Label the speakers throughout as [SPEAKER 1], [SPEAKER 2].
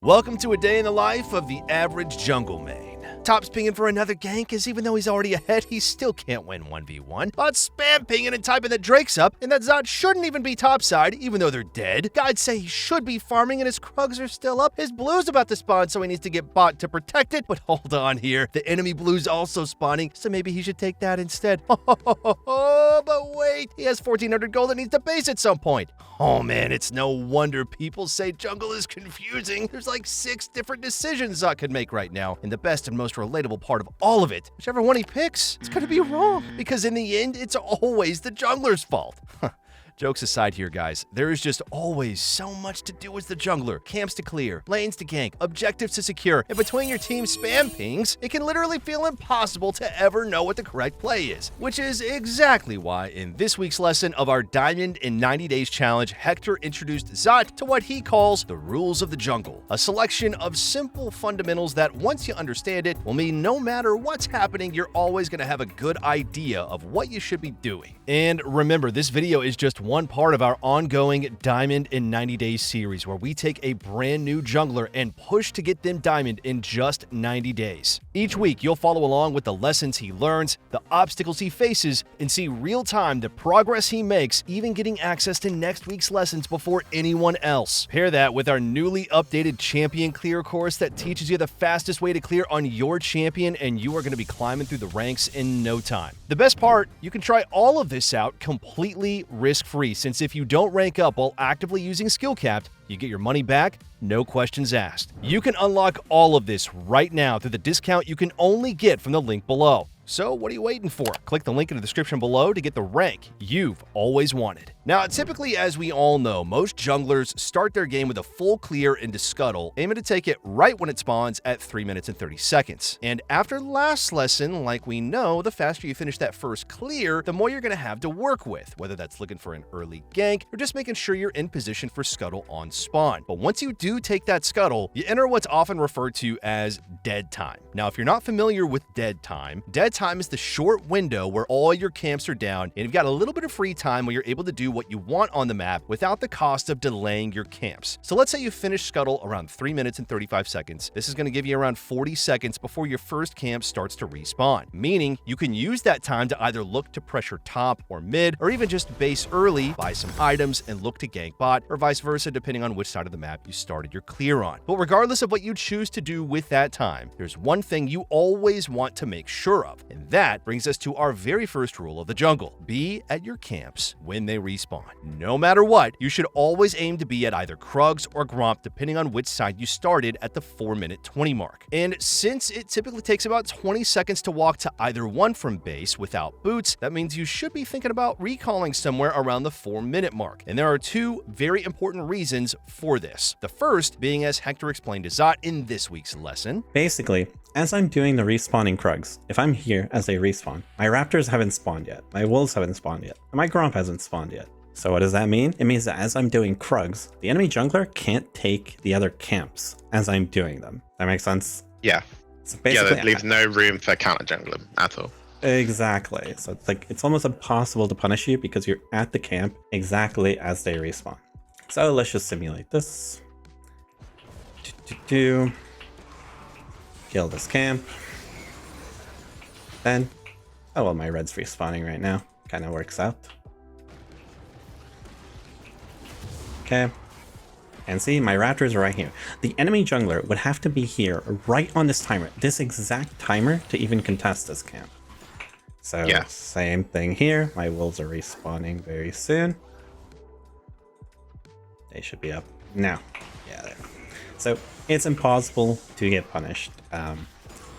[SPEAKER 1] Welcome to a day in the life of the average jungle main. Top's pinging for another gank, as even though he's already ahead, he still can't win 1v1. But spam pinging and typing that Drake's up, and that Zot shouldn't even be topside, even though they're dead. Guides say he should be farming, and his Krugs are still up. His blue's about to spawn, so he needs to get bot to protect it. But hold on here, the enemy blue's also spawning, so maybe he should take that instead. But wait, he has 1,400 gold that needs to base at some point. Oh man, it's no wonder people say jungle is confusing. There's like 6 different decisions Zot could make right now, and the best and most relatable part of all of it, whichever one he picks, it's gonna be wrong, because in the end, it's always the jungler's fault. Jokes aside here, guys, there is just always so much to do as the jungler. Camps to clear, lanes to gank, objectives to secure, and between your team's spam pings, it can literally feel impossible to ever know what the correct play is. Which is exactly why in this week's lesson of our Diamond in 90 Days challenge, Hector introduced Zot to what he calls the rules of the jungle. A selection of simple fundamentals that, once you understand it, will mean no matter what's happening, you're always gonna have a good idea of what you should be doing. And remember, this video is just one part of our ongoing Diamond in 90 Days series, where we take a brand new jungler and push to get them diamond in just 90 days. Each week, you'll follow along with the lessons he learns, the obstacles he faces, and see real-time the progress he makes, even getting access to next week's lessons before anyone else. Pair that with our newly updated champion clear course that teaches you the fastest way to clear on your champion, and you are going to be climbing through the ranks in no time. The best part, you can try all of this out completely risk-free, since if you don't rank up while actively using skill capped, you get your money back, no questions asked. You can unlock all of this right now through the discount you can only get from the link below. So what are you waiting for? Click the link in the description below to get the rank you've always wanted. Now, typically, as we all know, most junglers start their game with a full clear into Scuttle, aiming to take it right when it spawns at 3 minutes and 30 seconds. And after last lesson, like we know, the faster you finish that first clear, the more you're going to have to work with, whether that's looking for an early gank or just making sure you're in position for Scuttle on spawn. But once you do take that Scuttle, you enter what's often referred to as dead time. Now, if you're not familiar with dead time is the short window where all your camps are down and you've got a little bit of free time where you're able to do what you want on the map without the cost of delaying your camps. So let's say you finish Scuttle around 3 minutes and 35 seconds. This is going to give you around 40 seconds before your first camp starts to respawn, meaning you can use that time to either look to pressure top or mid, or even just base early, buy some items, and look to gank bot, or vice versa, depending on which side of the map you started your clear on. But regardless of what you choose to do with that time, there's one thing you always want to make sure of, and that brings us to our very first rule of the jungle. Be at your camps when they respawn. No matter what, you should always aim to be at either Krugs or Gromp, depending on which side you started at the 4-minute 20 mark. And since it typically takes about 20 seconds to walk to either one from base without boots, that means you should be thinking about recalling somewhere around the 4-minute mark. And there are 2 very important reasons for this. The first being, as Hector explained to Zot in this week's lesson.
[SPEAKER 2] Basically, as I'm doing the respawning Krugs, if I'm here as they respawn, my Raptors haven't spawned yet, my Wolves haven't spawned yet, and my Gromp hasn't spawned yet. So what does that mean? It means that as I'm doing Krugs, the enemy jungler can't take the other camps as I'm doing them. That makes sense?
[SPEAKER 3] Yeah.
[SPEAKER 2] So
[SPEAKER 3] basically, that leaves no room for counter jungler at all.
[SPEAKER 2] Exactly. So it's almost impossible to punish you because you're at the camp exactly as they respawn. So let's just simulate this. Kill this camp. Then, oh well, my red's respawning right now. Kind of works out. Okay. And see, my Raptors are right here. The enemy jungler would have to be here right on this timer, this exact timer, to even contest this camp. So, yeah. Same thing here. My Wolves are respawning very soon. They should be up now. Yeah, there. So, it's impossible to get punished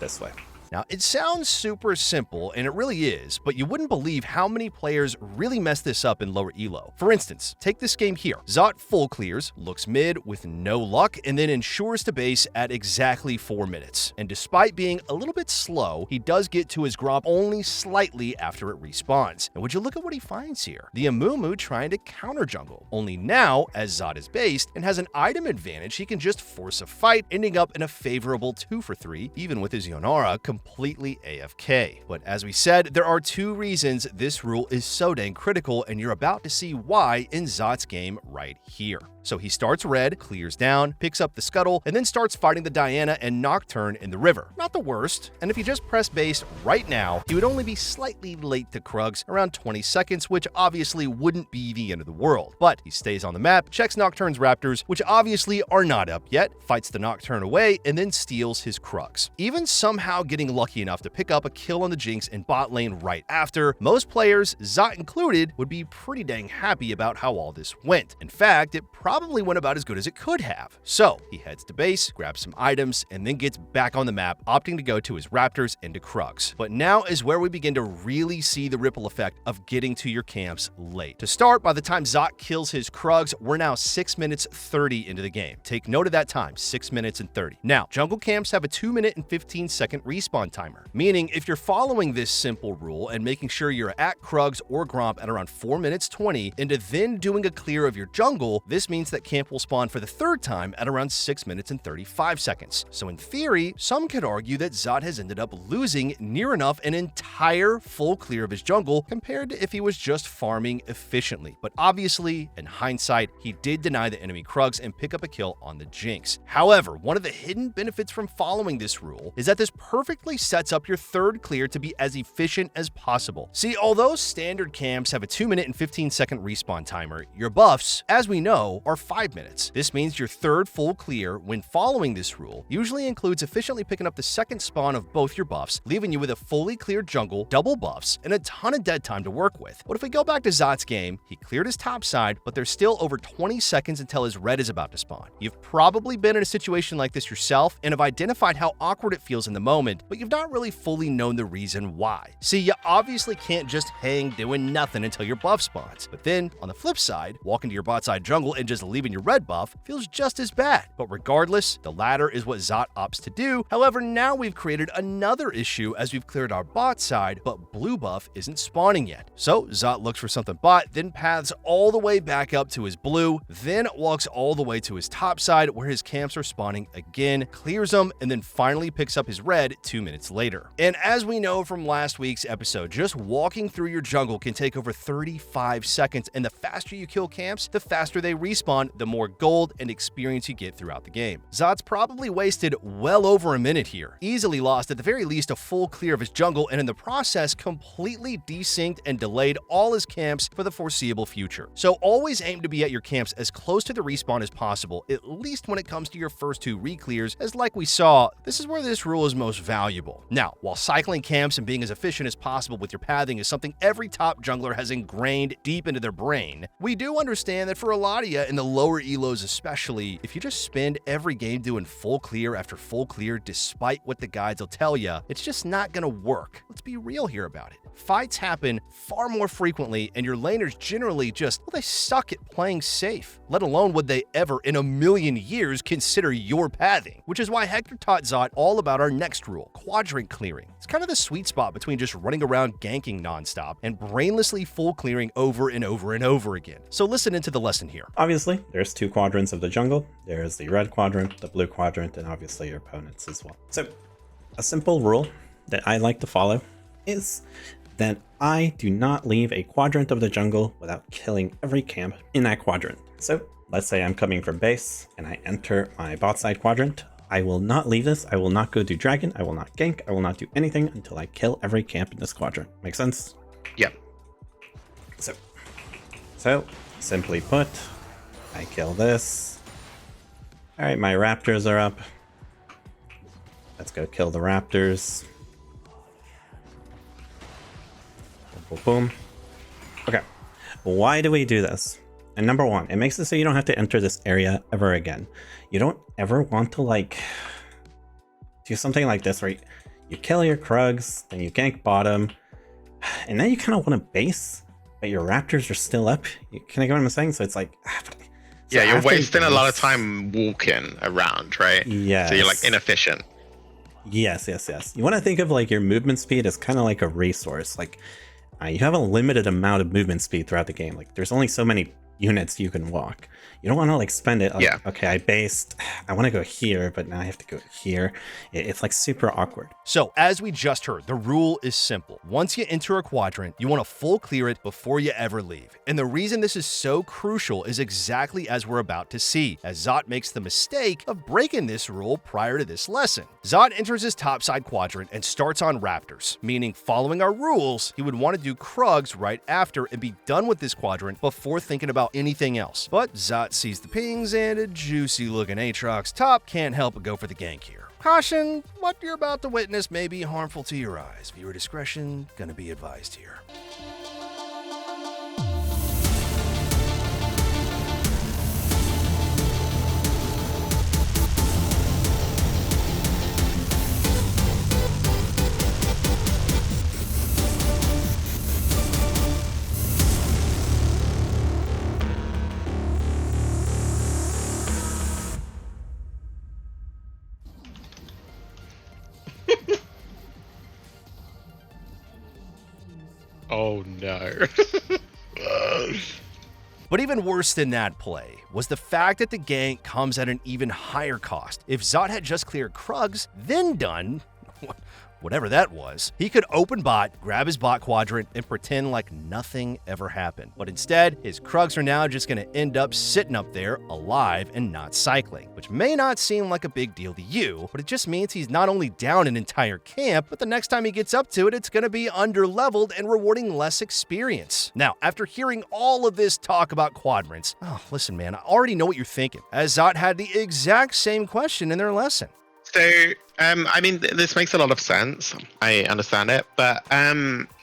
[SPEAKER 2] this way.
[SPEAKER 1] Now, it sounds super simple, and it really is, but you wouldn't believe how many players really mess this up in lower elo. For instance, take this game here. Zot full clears, looks mid with no luck, and then ensures to base at exactly 4 minutes. And despite being a little bit slow, he does get to his Gromp only slightly after it respawns. And would you look at what he finds here? The Amumu trying to counter jungle. Only now, as Zot is based and has an item advantage, he can just force a fight, ending up in a favorable 2 for 3, even with his Yonara completely AFK. But as we said, there are 2 reasons this rule is so dang critical, and you're about to see why in Zot's game right here. So he starts red, clears down, picks up the Scuttle, and then starts fighting the Diana and Nocturne in the river. Not the worst, and if he just pressed base right now, he would only be slightly late to Krugs, around 20 seconds, which obviously wouldn't be the end of the world. But he stays on the map, checks Nocturne's Raptors, which obviously are not up yet, fights the Nocturne away, and then steals his Krugs. Even somehow getting lucky enough to pick up a kill on the Jinx in bot lane right after, most players, Zot included, would be pretty dang happy about how all this went. In fact, it probably went about as good as it could have. So he heads to base, grabs some items, and then gets back on the map, opting to go to his Raptors and to Krugs. But now is where we begin to really see the ripple effect of getting to your camps late. To start, by the time Zot kills his Krugs, we're now 6 minutes 30 into the game. Take note of that time, 6 minutes and 30. Now, jungle camps have a 2-minute and 15-second respawn timer, meaning if you're following this simple rule and making sure you're at Krugs or Gromp at around 4 minutes 20 into then doing a clear of your jungle, this means that camp will spawn for the third time at around 6 minutes and 35 seconds. So in theory, some could argue that Zot has ended up losing near enough an entire full clear of his jungle compared to if he was just farming efficiently. But obviously, in hindsight, he did deny the enemy Krugs and pick up a kill on the Jinx. However, one of the hidden benefits from following this rule is that this perfectly sets up your third clear to be as efficient as possible. See, although standard camps have a 2-minute and 15-second respawn timer, your buffs, as we know, are 5 minutes. This means your third full clear, when following this rule, usually includes efficiently picking up the second spawn of both your buffs, leaving you with a fully cleared jungle, double buffs, and a ton of dead time to work with. But if we go back to Zot's game, he cleared his top side, but there's still over 20 seconds until his red is about to spawn. You've probably been in a situation like this yourself and have identified how awkward it feels in the moment, but you've not really fully known the reason why. See, you obviously can't just hang doing nothing until your buff spawns. But then, on the flip side, walking to your bot side jungle and just leaving your red buff feels just as bad. But regardless, the latter is what Zot opts to do. However, now we've created another issue as we've cleared our bot side, but blue buff isn't spawning yet. So Zot looks for something bot, then paths all the way back up to his blue, then walks all the way to his top side where his camps are spawning again, clears them, and then finally picks up his red 2 minutes later. And as we know from last week's episode, just walking through your jungle can take over 35 seconds, and the faster you kill camps, the faster they respawn, the more gold and experience you get throughout the game. Zot's probably wasted well over a minute here, easily lost at the very least a full clear of his jungle, and in the process completely desynced and delayed all his camps for the foreseeable future. So always aim to be at your camps as close to the respawn as possible, at least when it comes to your first 2 re-clears, as like we saw, this is where this rule is most valuable. Now, while cycling camps and being as efficient as possible with your pathing is something every top jungler has ingrained deep into their brain, we do understand that for a lot of you, in the lower elos especially, if you just spend every game doing full clear after full clear despite what the guides will tell you, it's just not gonna work. Let's be real here about it. Fights happen far more frequently, and your laners generally just, well, they suck at playing safe, let alone would they ever in a million years consider your pathing, which is why Hector taught Zot all about our next rule, Quadrant Clearing. It's kind of the sweet spot between just running around ganking nonstop and brainlessly full clearing over and over and over again. So listen into the lesson here.
[SPEAKER 2] Obviously, there's 2 quadrants of the jungle. There's the red quadrant, the blue quadrant, and obviously your opponents as well. So a simple rule that I like to follow is that I do not leave a quadrant of the jungle without killing every camp in that quadrant. So let's say I'm coming from base and I enter my bot side quadrant. I will not leave this. I will not go do dragon. I will not gank. I will not do anything until I kill every camp in this quadrant. Make sense?
[SPEAKER 3] Yep.
[SPEAKER 2] So simply put, I kill this. All right, my raptors are up. Let's go kill the raptors. Boom, boom, boom. Okay, why do we do this? And number one, it makes it so you don't have to enter this area ever again. You don't ever want to like do something like this where you kill your Krugs, then you gank bottom, and then you kind of want to base, but your raptors are still up. Can I get what I'm saying? So it's like,
[SPEAKER 3] yeah, you're wasting a lot of time walking around, right?
[SPEAKER 2] Yeah.
[SPEAKER 3] So you're like inefficient.
[SPEAKER 2] Yes. You want to think of like your movement speed as kind of like a resource. Like you have a limited amount of movement speed throughout the game. Like there's only so many units you can walk. You don't want to like spend it like,
[SPEAKER 3] Yeah.
[SPEAKER 2] okay, I want to go here, but now I have to go here. It's like super awkward.
[SPEAKER 1] So, as we just heard, the rule is simple. Once you enter a quadrant, you want to full clear it before you ever leave. And the reason this is so crucial is exactly as we're about to see, as Zot makes the mistake of breaking this rule prior to this lesson. Zot enters his topside quadrant and starts on raptors, meaning following our rules, he would want to do Krugs right after and be done with this quadrant before thinking about anything else. But Zot sees the pings and a juicy looking Aatrox top can't help but go for the gank here. Caution, what you're about to witness may be harmful to your eyes. Viewer discretion gonna be advised here.
[SPEAKER 3] Oh no.
[SPEAKER 1] But even worse than that play was the fact that the gank comes at an even higher cost. If Zot had just cleared Krugs, then done whatever that was, he could open bot, grab his bot quadrant, and pretend like nothing ever happened. But instead, his Krugs are now just going to end up sitting up there alive and not cycling, which may not seem like a big deal to you, but it just means he's not only down an entire camp, but the next time he gets up to it, it's going to be under-leveled and rewarding less experience. Now, after hearing all of this talk about quadrants, listen man, I already know what you're thinking, as Zot had the exact same question in their lesson.
[SPEAKER 3] So, I mean, this makes a lot of sense. I understand it. But,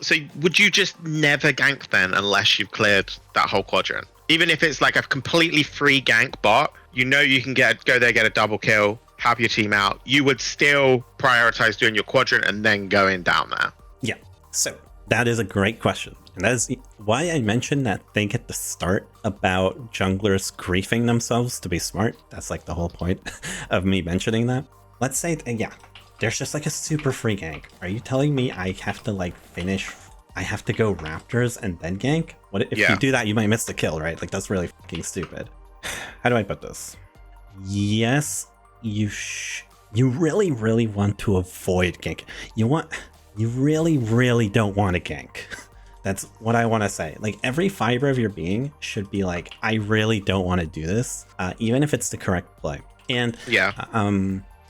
[SPEAKER 3] so would you just never gank then unless you've cleared that whole quadrant? Even if it's like a completely free gank bot, you know you can go there, get a double kill, help your team out. You would still prioritize doing your quadrant and then going down there.
[SPEAKER 2] Yeah. So that is a great question. And that is why I mentioned that thing at the start about junglers griefing themselves to be smart. That's like the whole point of me mentioning that. Let's say, yeah, there's just like a super free gank. Are you telling me I have to like I have to go raptors and then gank? What if you do that, you might miss the kill, right? Like that's really fucking stupid. How do I put this? Yes, you really, really want to avoid gank. You really don't want to gank. That's what I want to say. Like every fiber of your being should be like, I really don't want to do this, even if it's the correct play. And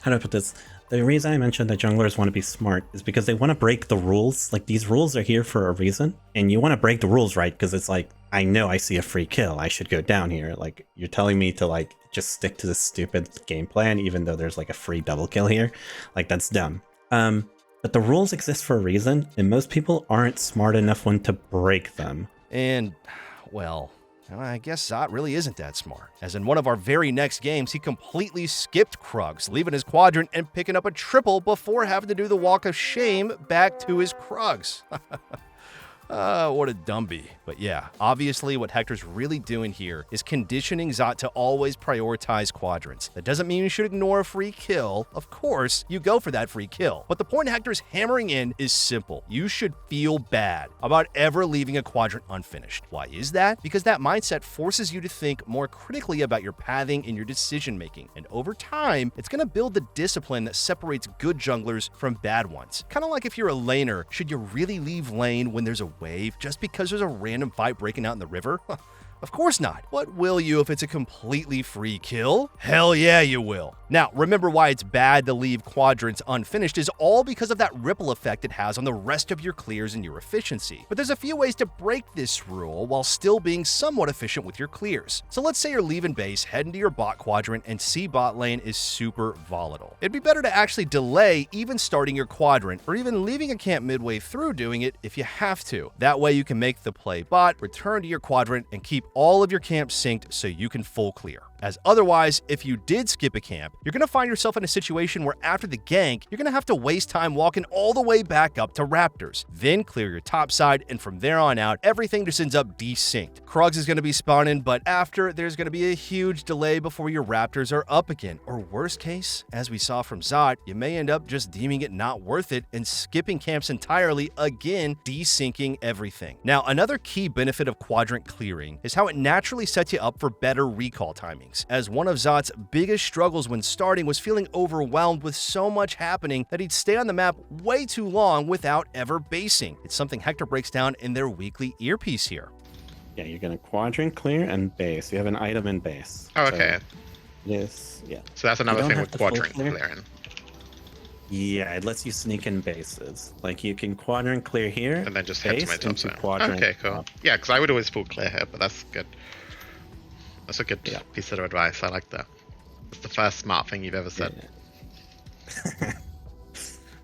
[SPEAKER 2] how do I put this? The reason I mentioned that junglers want to be smart is because they want to break the rules. Like these rules are here for a reason, and you want to break the rules, right? Because it's like, I know I see a free kill, I should go down here. Like you're telling me to like just stick to this stupid game plan, even though there's like a free double kill here. Like that's dumb. But the rules exist for a reason, and most people aren't smart enough when to break them.
[SPEAKER 1] And, well, I guess Zot really isn't that smart, as in one of our very next games, he completely skipped Krugs, leaving his quadrant and picking up a triple before having to do the walk of shame back to his Krugs. What a dumbie. But yeah, obviously what Hector's really doing here is conditioning Zot to always prioritize quadrants. That doesn't mean you should ignore a free kill. Of course, you go for that free kill. But the point Hector's hammering in is simple. You should feel bad about ever leaving a quadrant unfinished. Why is that? Because that mindset forces you to think more critically about your pathing and your decision making. And over time, it's going to build the discipline that separates good junglers from bad ones. Kind of like if you're a laner, should you really leave lane when there's a wave just because there's a random fight breaking out in the river? Of course not. But will you if it's a completely free kill? Hell yeah, you will. Now, remember why it's bad to leave quadrants unfinished is all because of that ripple effect it has on the rest of your clears and your efficiency. But there's a few ways to break this rule while still being somewhat efficient with your clears. So let's say you're leaving base, heading to your bot quadrant, and C bot lane is super volatile. It'd be better to actually delay even starting your quadrant, or even leaving a camp midway through doing it if you have to. That way you can make the play bot, return to your quadrant, and keep all of your camps synced so you can full clear. as otherwise, if you did skip a camp, you're going to find yourself in a situation where after the gank, you're going to have to waste time walking all the way back up to Raptors, then clear your top side, and from there on out, everything just ends up desynced. Krugs is going to be spawning, but after, there's going to be a huge delay before your Raptors are up again, or worst case, as we saw from Zot, you may end up just deeming it not worth it and skipping camps entirely, again, desyncing everything. Now, another key benefit of Quadrant Clearing is how it naturally sets you up for better recall timings, as one of Zot's biggest struggles when starting was feeling overwhelmed with so much happening that he'd stay on the map way too long without ever basing. It's something Hector breaks down in their weekly earpiece here.
[SPEAKER 2] Yeah, you're gonna quadrant clear and base. You have an item in base.
[SPEAKER 3] Oh, okay.
[SPEAKER 2] Yes, yeah.
[SPEAKER 3] So that's another thing with quadrant
[SPEAKER 2] clear.
[SPEAKER 3] clearing.
[SPEAKER 2] Yeah, it lets you sneak in bases. Like you can quadrant clear here,
[SPEAKER 3] And then just head to my top
[SPEAKER 2] into
[SPEAKER 3] zone.
[SPEAKER 2] quadrant
[SPEAKER 3] Okay, cool.
[SPEAKER 2] up.
[SPEAKER 3] Yeah, because I would always full clear here, but that's good. That's a good piece of advice. I like that. It's the first smart thing you've ever said.
[SPEAKER 2] Yeah.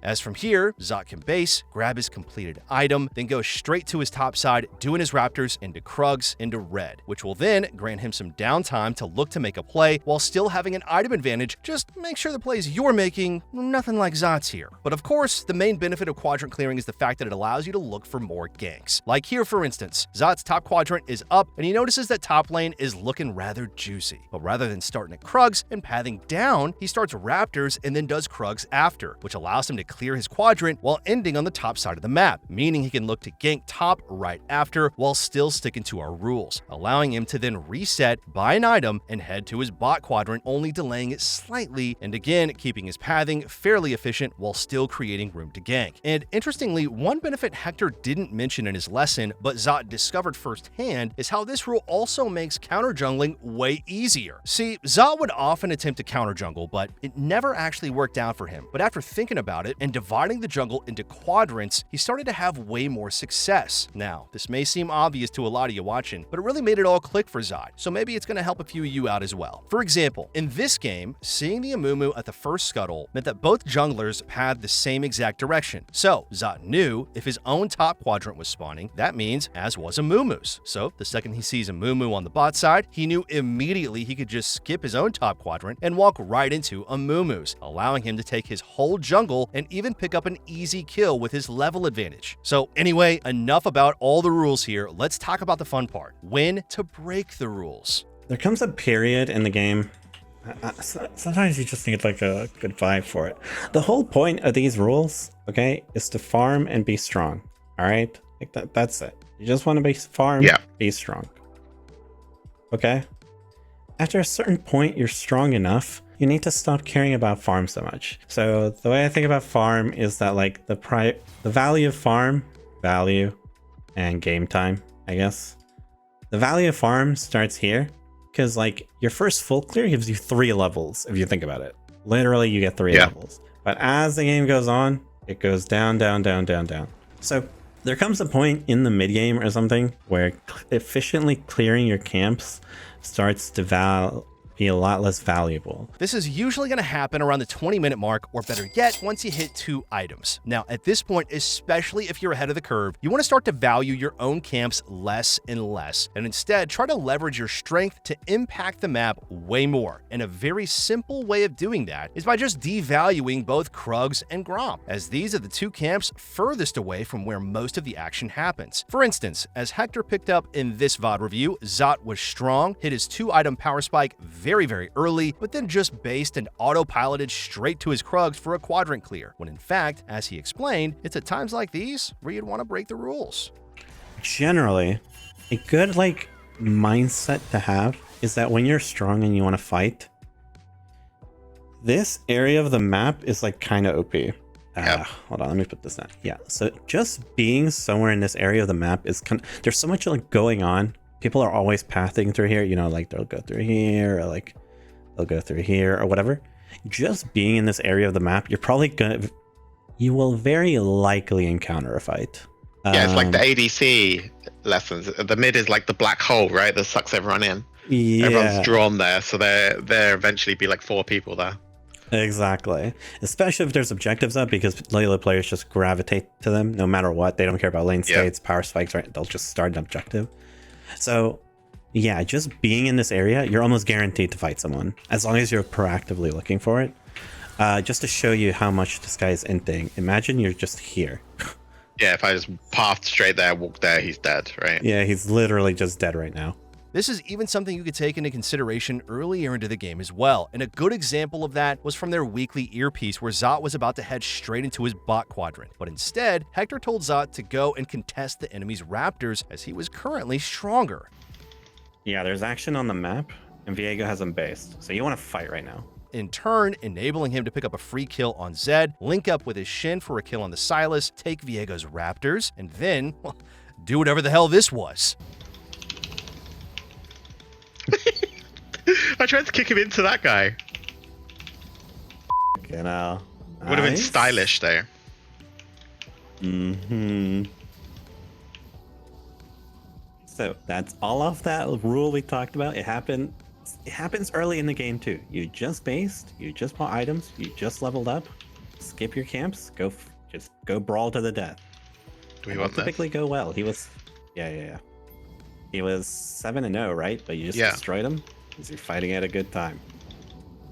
[SPEAKER 1] As from here, Zot can base, grab his completed item, then go straight to his top side, doing his Raptors into Krugs into red, which will then grant him some downtime to look to make a play while still having an item advantage. Just make sure the plays you're making, nothing like Zot's here. But of course, the main benefit of quadrant clearing is the fact that it allows you to look for more ganks. Like here, for instance, Zot's top quadrant is up, and he notices that top lane is looking rather juicy. But rather than starting at Krugs and pathing down, he starts Raptors and then does Krugs after, which allows him to clear his quadrant while ending on the top side of the map, meaning he can look to gank top right after while still sticking to our rules, allowing him to then reset, buy an item, and head to his bot quadrant, only delaying it slightly, and again, keeping his pathing fairly efficient while still creating room to gank. And interestingly, one benefit Hector didn't mention in his lesson, but Zot discovered firsthand, is how this rule also makes counter jungling way easier. See, Zot would often attempt to counter jungle, but it never actually worked out for him. But after thinking about it and dividing the jungle into quadrants, he started to have way more success. Now, this may seem obvious to a lot of you watching, but it really made it all click for Zot, so maybe it's going to help a few of you out as well. For example, in this game, seeing the Amumu at the first scuttle meant that both junglers had the same exact direction. So, Zot knew if his own top quadrant was spawning, that means as was Amumu's. So, the second he sees Amumu on the bot side, he knew immediately he could just skip his own top quadrant and walk right into Amumu's, allowing him to take his whole jungle and even pick up an easy kill with his level advantage. So anyway, enough about all the rules here. Let's talk about the fun part: when to break the rules.
[SPEAKER 2] There comes a period in the game. Sometimes you just need like a good vibe for it. The whole point of these rules, okay, is to farm and be strong. All right, like that's it. You just want to be farm, be strong. Okay. After a certain point, you're strong enough. You need to stop caring about farm so much. So the way I think about farm is that like the value of farm, value, and game time, I guess. The value of farm starts here because like your first full clear gives you 3 levels if you think about it. Literally you get 3 levels. But as the game goes on, it goes down, down, down, down, down. So there comes a point in the mid game or something where efficiently clearing your camps starts to be a lot less valuable.
[SPEAKER 1] This is usually going to happen around the 20-minute mark, or better yet, once you hit 2 items. Now, at this point, especially if you're ahead of the curve, you want to start to value your own camps less and less, and instead try to leverage your strength to impact the map way more. And a very simple way of doing that is by just devaluing both Krugs and Gromp, as these are the 2 camps furthest away from where most of the action happens. For instance, as Hector picked up in this VOD review, Zot was strong, hit his 2-item power spike very, very early, but then just based and autopiloted straight to his Krugs for a quadrant clear, when in fact, as he explained, it's at times like these where you'd want to break the rules.
[SPEAKER 2] Generally, a good like mindset to have is that when you're strong and you want to fight, this area of the map is like kind of OP. Hold on, let me put this down. Yeah, so just being somewhere in this area of the map is there's so much like going on. People are always pathing through here, you know, like they'll go through here or like they'll go through here or whatever. Just being in this area of the map, you will very likely encounter a fight.
[SPEAKER 3] Yeah, it's like the ADC lessons. The mid is like the black hole, right? That sucks everyone in.
[SPEAKER 2] Yeah.
[SPEAKER 3] Everyone's drawn there, so there eventually be like 4 people there.
[SPEAKER 2] Exactly. Especially if there's objectives up, because Layla players just gravitate to them no matter what. They don't care about lane states, power spikes, right? They'll just start an objective. So Yeah, just being in this area, you're almost guaranteed to fight someone, as long as you're proactively looking for it. Just to show you how much this guy is inting, imagine you're just here.
[SPEAKER 3] Yeah, if I just pathed straight there, walk there, he's dead, right?
[SPEAKER 2] Yeah, he's literally just dead right now.
[SPEAKER 1] This is even something you could take into consideration earlier into the game as well, and a good example of that was from their weekly earpiece where Zot was about to head straight into his bot quadrant. But instead, Hector told Zot to go and contest the enemy's raptors as he was currently stronger.
[SPEAKER 2] Yeah, there's action on the map, and Viego has him based, so you want to fight right now.
[SPEAKER 1] In turn, enabling him to pick up a free kill on Zed, link up with his Shin for a kill on the Silas, take Viego's raptors, and then, well, do whatever the hell this was.
[SPEAKER 3] I tried to kick him into that guy.
[SPEAKER 2] You know,
[SPEAKER 3] Would have been stylish though.
[SPEAKER 2] So that's all of that rule we talked about. It happens early in the game too. You just based, you just bought items, you just leveled up. Skip your camps, just go brawl to the death.
[SPEAKER 3] Do we want this?
[SPEAKER 2] Typically go well. He was, yeah. He was 7-0, right? But you just destroyed him because you're fighting at a good time.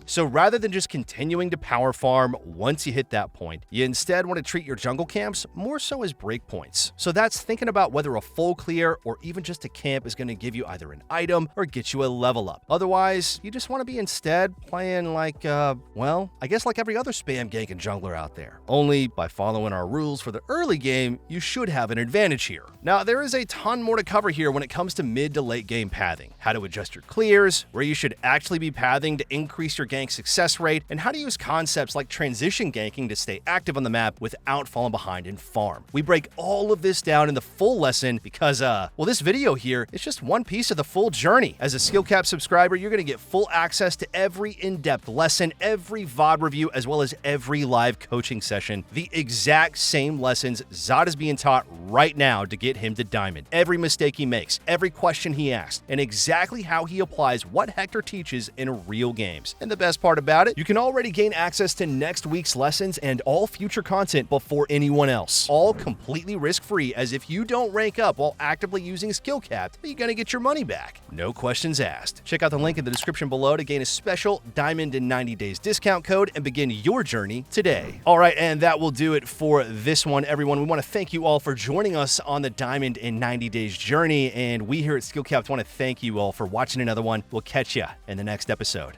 [SPEAKER 1] So rather than just continuing to power farm once you hit that point, you instead want to treat your jungle camps more so as breakpoints. So that's thinking about whether a full clear or even just a camp is going to give you either an item or get you a level up. Otherwise, you just want to be instead playing like, well, I guess like every other spam gank and jungler out there. Only by following our rules for the early game, you should have an advantage here. Now, there is a ton more to cover here when it comes to mid to late game pathing, how to adjust your clears, where you should actually be pathing to increase your gank success rate, and how to use concepts like transition ganking to stay active on the map without falling behind in farm. We break all of this down in the full lesson because, well, this video here is just one piece of the full journey. As a Skill Cap subscriber, you're going to get full access to every in-depth lesson, every VOD review, as well as every live coaching session. The exact same lessons Zod is being taught right now to get him to Diamond. Every mistake he makes, every question he asks, and exactly how he applies what Hector teaches in real games. And the best part about it, you can already gain access to next week's lessons and all future content before anyone else. All completely risk-free, as if you don't rank up while actively using Skill Cap, you're gonna get your money back. No questions asked. Check out the link in the description below to gain a special Diamond in 90 Days discount code and begin your journey today. All right, and that will do it for this one, everyone. We want to thank you all for joining us on the Diamond in 90 Days journey, and we here at Skill Cap want to thank you all for watching another one. We'll catch you in the next episode.